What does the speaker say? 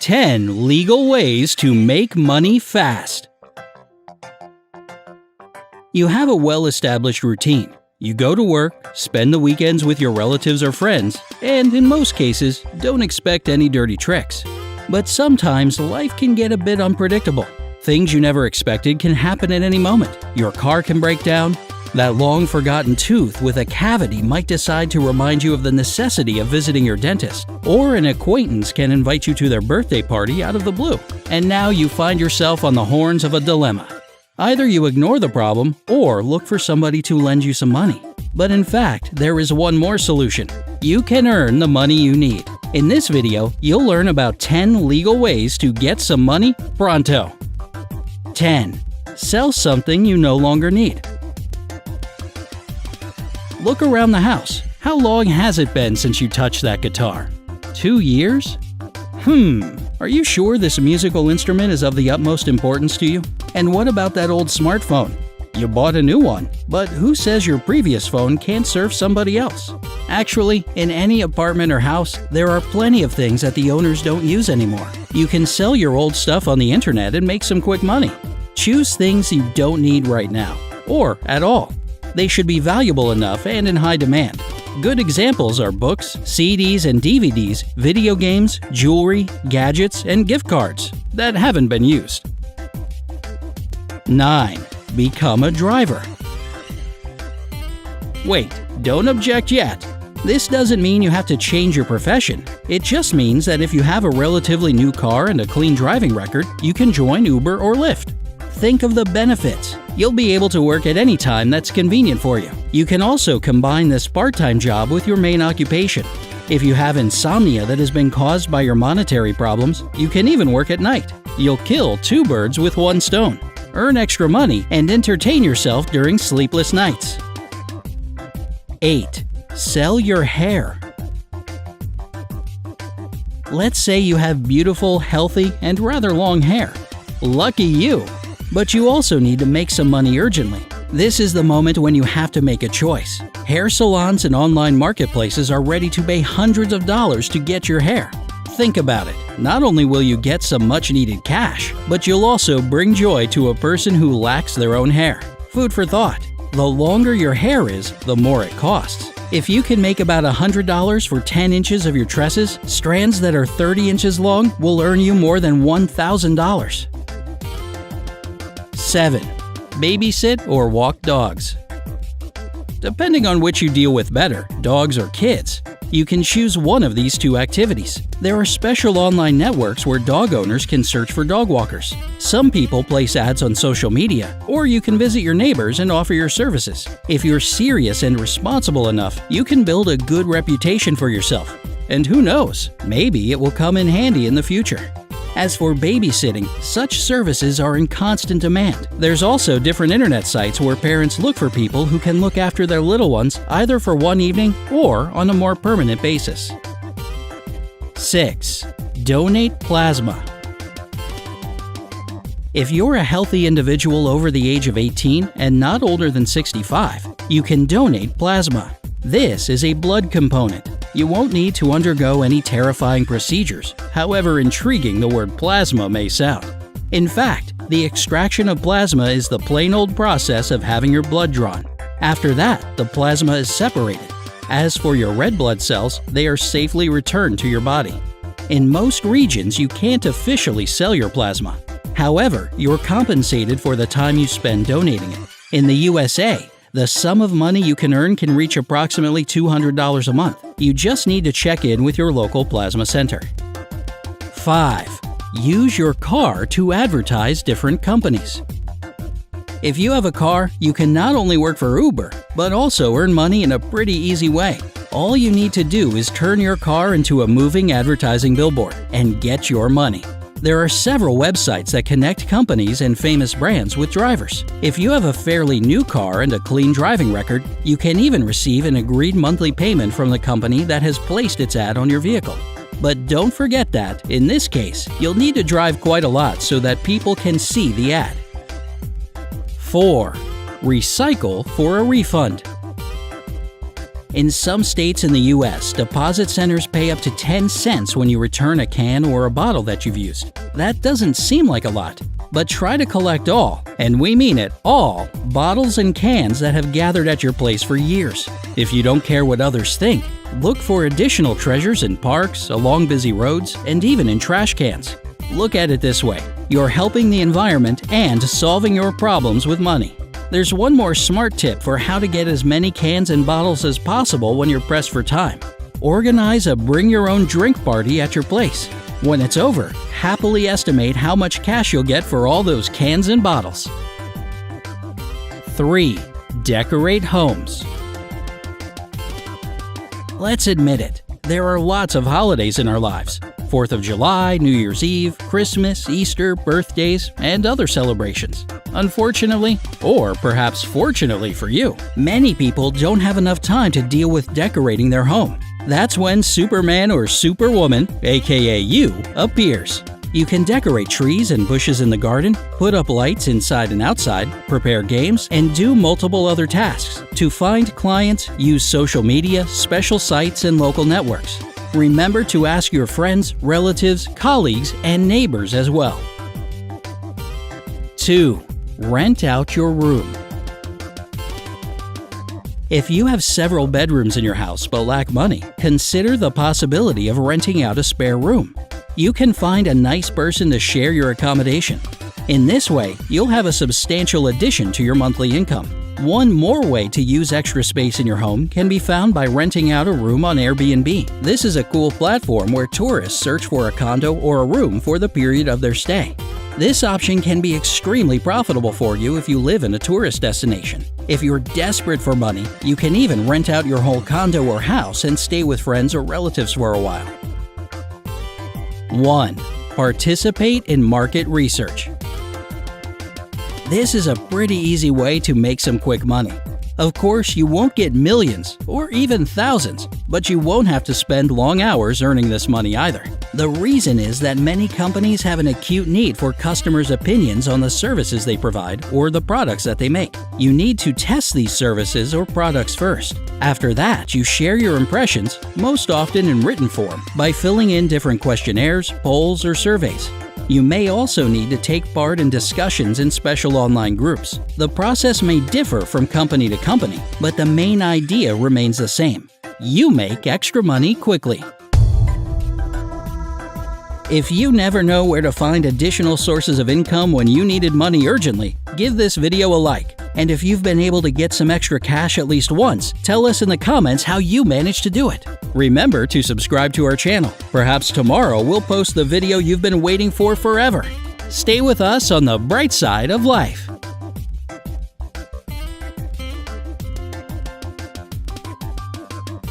10 legal ways to make money fast. You have a well-established routine. You go to work, spend the weekends with your relatives or friends, and in most cases, don't expect any dirty tricks. But sometimes life can get a bit unpredictable. Things you never expected can happen at any moment. Your car can break down. That long-forgotten tooth with a cavity might decide to remind you of the necessity of visiting your dentist. Or an acquaintance can invite you to their birthday party out of the blue. And now you find yourself on the horns of a dilemma. Either you ignore the problem or look for somebody to lend you some money. But in fact, there is one more solution. You can earn the money you need. In this video, you'll learn about 10 legal ways to get some money pronto. 10. Sell something you no longer need. Look around the house. How long has it been since you touched that guitar? 2 years? Are you sure this musical instrument is of the utmost importance to you? And what about that old smartphone? You bought a new one, but who says your previous phone can't serve somebody else? Actually, in any apartment or house, there are plenty of things that the owners don't use anymore. You can sell your old stuff on the internet and make some quick money. Choose things you don't need right now, or at all. They should be valuable enough and in high demand. Good examples are books, CDs and DVDs, video games, jewelry, gadgets, and gift cards that haven't been used. 9. Become a driver. Wait, don't object yet. This doesn't mean you have to change your profession. It just means that if you have a relatively new car and a clean driving record, you can join Uber or Lyft. Think of the benefits. You'll be able to work at any time that's convenient for you. You can also combine this part-time job with your main occupation. If you have insomnia that has been caused by your monetary problems, you can even work at night. You'll kill 2 birds with 1 stone. Earn extra money and entertain yourself during sleepless nights. 8. Sell your hair. Let's say you have beautiful, healthy, and rather long hair. Lucky you! But you also need to make some money urgently. This is the moment when you have to make a choice. Hair salons and online marketplaces are ready to pay hundreds of dollars to get your hair. Think about it. Not only will you get some much-needed cash, but you'll also bring joy to a person who lacks their own hair. Food for thought. The longer your hair is, the more it costs. If you can make about $100 for 10 inches of your tresses, strands that are 30 inches long will earn you more than $1,000. 7. Babysit or walk dogs. Depending on which you deal with better, dogs or kids, you can choose one of these 2 activities. There are special online networks where dog owners can search for dog walkers. Some people place ads on social media, or you can visit your neighbors and offer your services. If you're serious and responsible enough, you can build a good reputation for yourself. And who knows, maybe it will come in handy in the future. As for babysitting, such services are in constant demand. There's also different internet sites where parents look for people who can look after their little ones either for one evening or on a more permanent basis. 6. Donate plasma. If you're a healthy individual over the age of 18 and not older than 65, you can donate plasma. This is a blood component. You won't need to undergo any terrifying procedures, however intriguing the word plasma may sound. In fact, the extraction of plasma is the plain old process of having your blood drawn. After that, the plasma is separated. As for your red blood cells, they are safely returned to your body. In most regions, you can't officially sell your plasma. However, you're compensated for the time you spend donating it. In the USA, the sum of money you can earn can reach approximately $200 a month. You just need to check in with your local plasma center. 5. Use your car to advertise different companies. If you have a car, you can not only work for Uber, but also earn money in a pretty easy way. All you need to do is turn your car into a moving advertising billboard and get your money. There are several websites that connect companies and famous brands with drivers. If you have a fairly new car and a clean driving record, you can even receive an agreed monthly payment from the company that has placed its ad on your vehicle. But don't forget that, in this case, you'll need to drive quite a lot so that people can see the ad. 4. Recycle for a refund. In some states in the US, deposit centers pay up to 10 cents when you return a can or a bottle that you've used. That doesn't seem like a lot, but try to collect all, and we mean it, all, bottles and cans that have gathered at your place for years. If you don't care what others think, look for additional treasures in parks, along busy roads, and even in trash cans. Look at it this way: you're helping the environment and solving your problems with money. There's one more smart tip for how to get as many cans and bottles as possible when you're pressed for time. Organize a bring-your-own-drink party at your place. When it's over, happily estimate how much cash you'll get for all those cans and bottles. 3. Decorate homes. Let's admit it, there are lots of holidays in our lives. 4th of July, New Year's Eve, Christmas, Easter, birthdays, and other celebrations. Unfortunately, or perhaps fortunately for you, many people don't have enough time to deal with decorating their home. That's when Superman or Superwoman, aka you, appears. You can decorate trees and bushes in the garden, put up lights inside and outside, prepare games, and do multiple other tasks. To find clients, use social media, special sites, and local networks. Remember to ask your friends, relatives, colleagues, and neighbors as well. 2. Rent out your room. If you have several bedrooms in your house but lack money, consider the possibility of renting out a spare room. You can find a nice person to share your accommodation. In this way, you'll have a substantial addition to your monthly income. One more way to use extra space in your home can be found by renting out a room on Airbnb. This is a cool platform where tourists search for a condo or a room for the period of their stay. This option can be extremely profitable for you if you live in a tourist destination. If you're desperate for money, you can even rent out your whole condo or house and stay with friends or relatives for a while. 1. Participate in market research. This is a pretty easy way to make some quick money. Of course, you won't get millions or even thousands, but you won't have to spend long hours earning this money either. The reason is that many companies have an acute need for customers' opinions on the services they provide or the products that they make. You need to test these services or products first. After that, you share your impressions, most often in written form, by filling in different questionnaires, polls, or surveys. You may also need to take part in discussions in special online groups. The process may differ from company to company, but the main idea remains the same. You make extra money quickly. If you never know where to find additional sources of income when you needed money urgently, give this video a like. And if you've been able to get some extra cash at least once, tell us in the comments how you managed to do it. Remember to subscribe to our channel. Perhaps tomorrow we'll post the video you've been waiting for forever. Stay with us on the bright side of life.